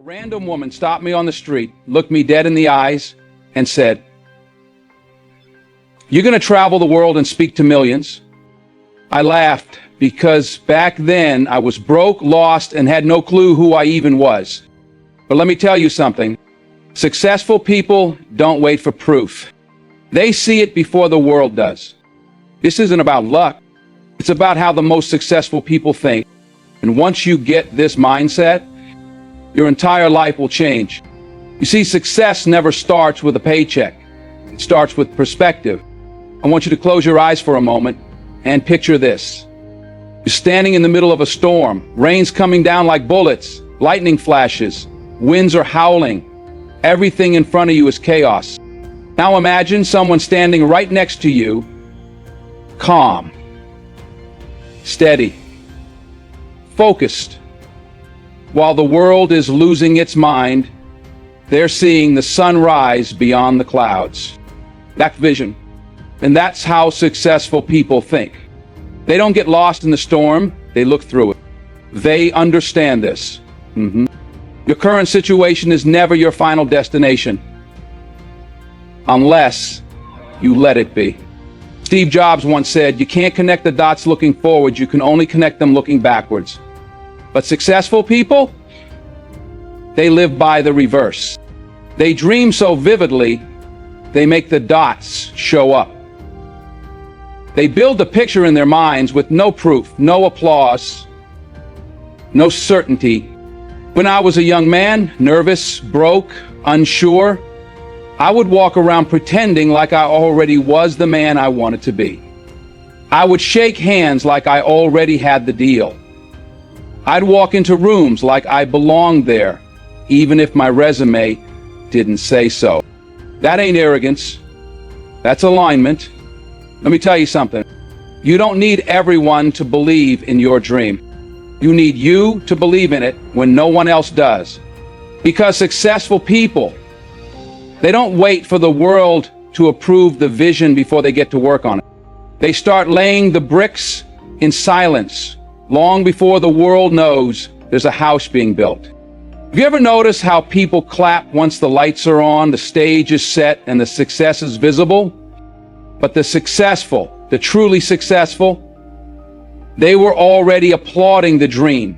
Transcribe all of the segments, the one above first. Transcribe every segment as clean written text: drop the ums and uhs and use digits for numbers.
random woman stopped me on the street, looked me dead in the eyes, and said, "You're going to travel the world and speak to millions." I laughed because back then I was broke, lost, and had no clue who I even was. But let me tell you something. Successful people don't wait for proof. They see it before the world does. This isn't about luck. It's about how the most successful people think. And once you get this mindset, your entire life will change. You see, success never starts with a paycheck. It starts with perspective. I want you to close your eyes for a moment and picture this. You're standing in the middle of a storm. Rain's coming down like bullets. Lightning flashes. Winds are howling. Everything in front of you is chaos. Now imagine someone standing right next to you, calm, steady, focused. While the world is losing its mind, they're seeing the sun rise beyond the clouds. That's vision. And that's how successful people think. They don't get lost in the storm, they look through it. They understand this. Your current situation is never your final destination, unless you let it be. Steve Jobs once said, "You can't connect the dots looking forward, you can only connect them looking backwards." But successful people, they live by the reverse. They dream so vividly, they make the dots show up. They build a picture in their minds with no proof, no applause, no certainty. When I was a young man, nervous, broke, unsure, I would walk around pretending like I already was the man I wanted to be. I would shake hands like I already had the deal. I'd walk into rooms like I belonged there, even if my resume didn't say so. That ain't arrogance. That's alignment. Let me tell you something. You don't need everyone to believe in your dream. You need you to believe in it when no one else does. Because successful people, they don't wait for the world to approve the vision before they get to work on it. They start laying the bricks in silence, long before the world knows there's a house being built. Have you ever noticed how people clap once the lights are on, the stage is set, and the success is visible? But the successful, the truly successful, they were already applauding the dream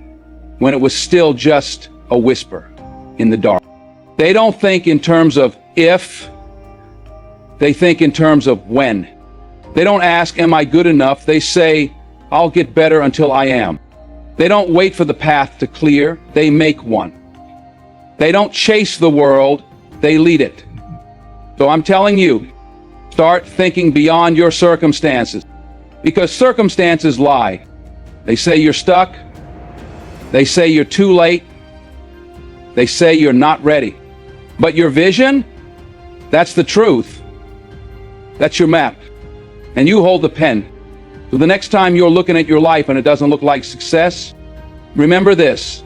when it was still just a whisper in the dark. They don't think in terms of if, they think in terms of when. They don't ask, "Am I good enough?" They say, "I'll get better until I am." They don't wait for the path to clear, they make one. They don't chase the world, they lead it. So I'm telling you, start thinking beyond your circumstances, because circumstances lie. They say you're stuck. They say you're too late. They say you're not ready. But your vision, that's the truth. That's your map. And you hold the pen. So the next time you're looking at your life and it doesn't look like success, remember this.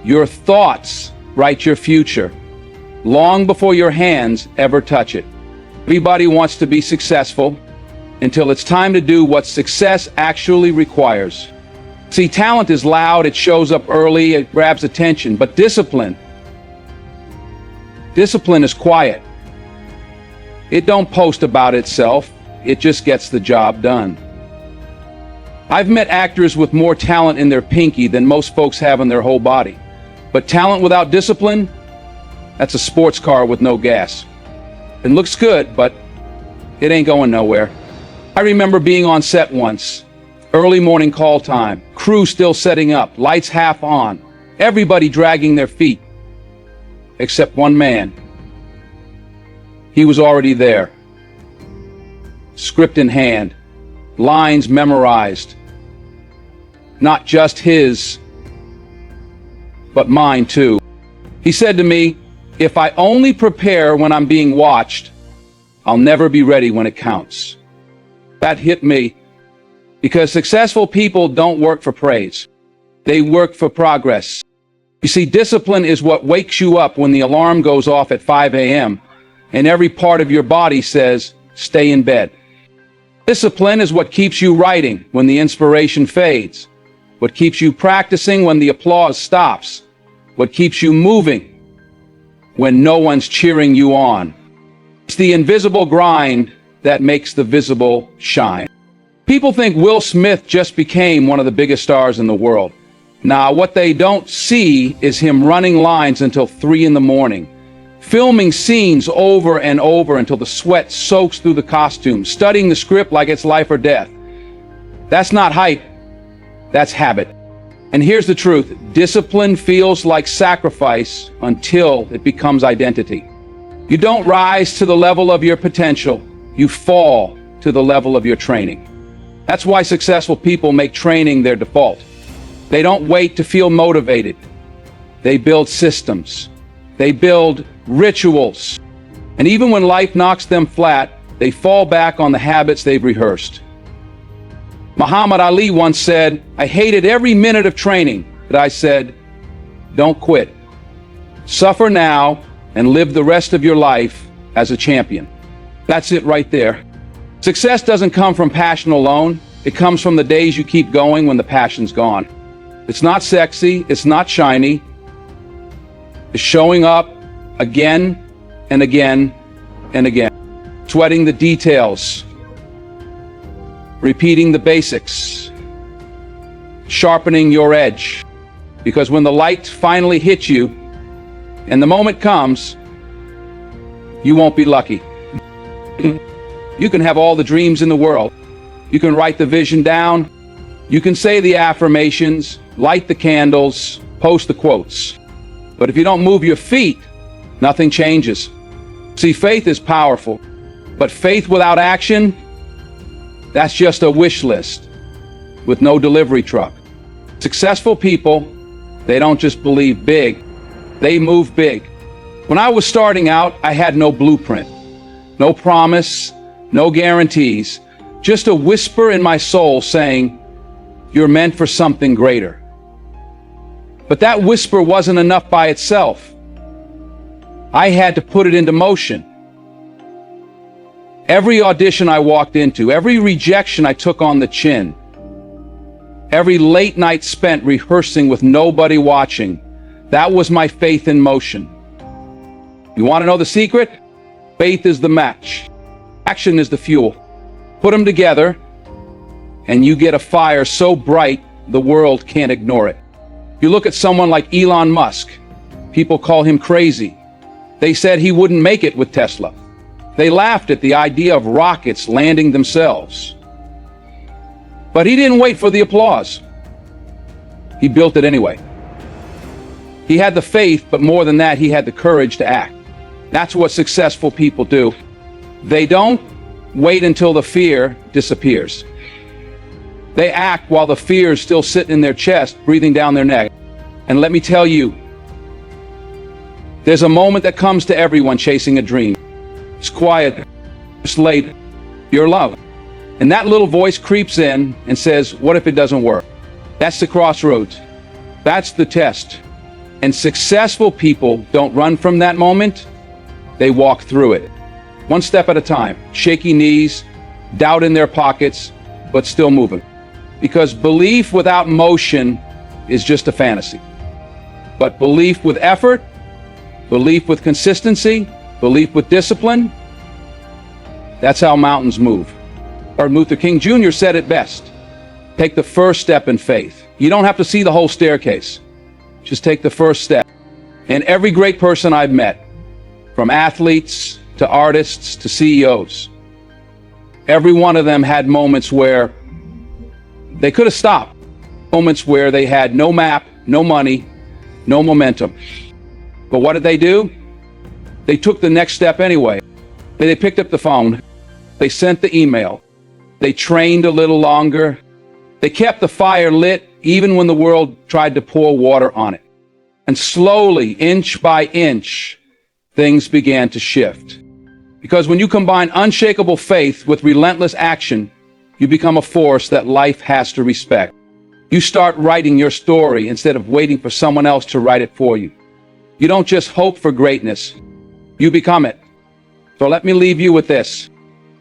Your thoughts write your future long before your hands ever touch it. Everybody wants to be successful until it's time to do what success actually requires. See, talent is loud, it shows up early, it grabs attention, but discipline is quiet. It don't post about itself, it just gets the job done. I've met actors with more talent in their pinky than most folks have in their whole body. But talent without discipline, that's a sports car with no gas. It looks good, but it ain't going nowhere. I remember being on set once, early morning call time, crew still setting up, lights half on, everybody dragging their feet, except one man. He was already there, script in hand, lines memorized, not just his, but mine too. He said to me, "If I only prepare when I'm being watched, I'll never be ready when it counts." That hit me, because successful people don't work for praise. They work for progress. You see, discipline is what wakes you up when the alarm goes off at 5 a.m. and every part of your body says, "Stay in bed." Discipline is what keeps you writing when the inspiration fades, what keeps you practicing when the applause stops, what keeps you moving when no one's cheering you on. It's the invisible grind that makes the visible shine. People think Will Smith just became one of the biggest stars in the world. Now, what they don't see is him running lines until 3 in the morning, filming scenes over and over until the sweat soaks through the costume, studying the script like it's life or death. That's not hype, that's habit. And here's the truth, discipline feels like sacrifice until it becomes identity. You don't rise to the level of your potential, you fall to the level of your training. That's why successful people make training their default. They don't wait to feel motivated. They build systems. They build rituals. And even when life knocks them flat, they fall back on the habits they've rehearsed. Muhammad Ali once said, "I hated every minute of training, but I said, don't quit. Suffer now and live the rest of your life as a champion." That's it right there. Success doesn't come from passion alone. It comes from the days you keep going when the passion's gone. It's not sexy, it's not shiny. It's showing up again and again and again. Sweating the details. Repeating the basics. Sharpening your edge. Because when the light finally hits you, and the moment comes, you won't be lucky. You can have all the dreams in the world. You can write the vision down. You can say the affirmations, light the candles, post the quotes. But if you don't move your feet, nothing changes. See, faith is powerful, but faith without action, that's just a wish list with no delivery truck. Successful people, they don't just believe big, they move big. When I was starting out, I had no blueprint, no promise, no guarantees, just a whisper in my soul saying, "You're meant for something greater." But that whisper wasn't enough by itself. I had to put it into motion. Every audition I walked into, every rejection I took on the chin, every late night spent rehearsing with nobody watching, that was my faith in motion. You want to know the secret? Faith is the match. Action is the fuel. Put them together, and you get a fire so bright the world can't ignore it. You look at someone like Elon Musk. People call him crazy. They said he wouldn't make it with Tesla. They laughed at the idea of rockets landing themselves. But he didn't wait for the applause. He built it anyway. He had the faith, but more than that, he had the courage to act. That's what successful people do. They don't wait until the fear disappears. They act while the fear is still sitting in their chest, breathing down their neck. And let me tell you, there's a moment that comes to everyone chasing a dream. It's quiet, it's late, you're alone. And that little voice creeps in and says, what if it doesn't work? That's the crossroads. That's the test. And successful people don't run from that moment, they walk through it. One step at a time, shaky knees, doubt in their pockets, but still moving. Because belief without motion is just a fantasy. But belief with effort, belief with consistency, belief with discipline, that's how mountains move. Martin Luther King Jr. said it best. Take the first step in faith. You don't have to see the whole staircase. Just take the first step. And every great person I've met, from athletes to artists to CEOs, every one of them had moments where they could have stopped. Moments where they had no map, no money, no momentum. But what did they do? They took the next step anyway. They picked up the phone. They sent the email. They trained a little longer. They kept the fire lit even when the world tried to pour water on it. And slowly, inch by inch, things began to shift. Because when you combine unshakable faith with relentless action, you become a force that life has to respect. You start writing your story instead of waiting for someone else to write it for you. You don't just hope for greatness, you become it. So let me leave you with this.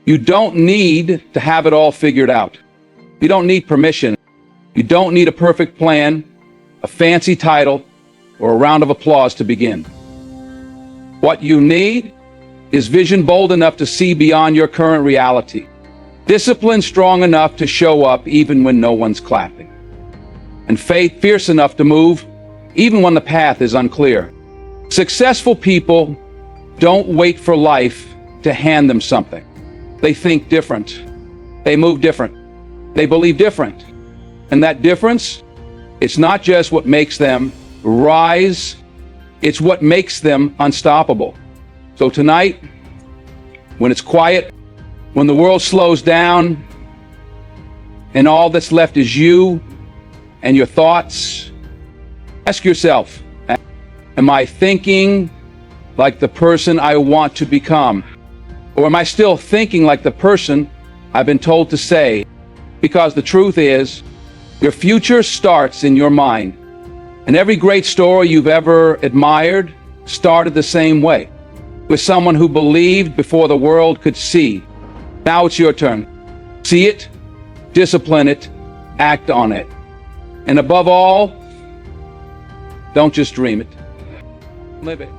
You don't need to have it all figured out. You don't need permission. You don't need a perfect plan, a fancy title, or a round of applause to begin. What you need is vision bold enough to see beyond your current reality. Discipline strong enough to show up even when no one's clapping. And faith fierce enough to move even when the path is unclear. Successful people don't wait for life to hand them something. They think different. They move different. They believe different. And that difference, it's not just what makes them rise, it's what makes them unstoppable. So tonight, when it's quiet, when the world slows down, and all that's left is you and your thoughts, ask yourself, am I thinking like the person I want to become? Or am I still thinking like the person I've been told to say? Because the truth is, your future starts in your mind. And every great story you've ever admired started the same way, with someone who believed before the world could see. Now it's your turn. See it, discipline it, act on it. And above all, don't just dream it. Live it.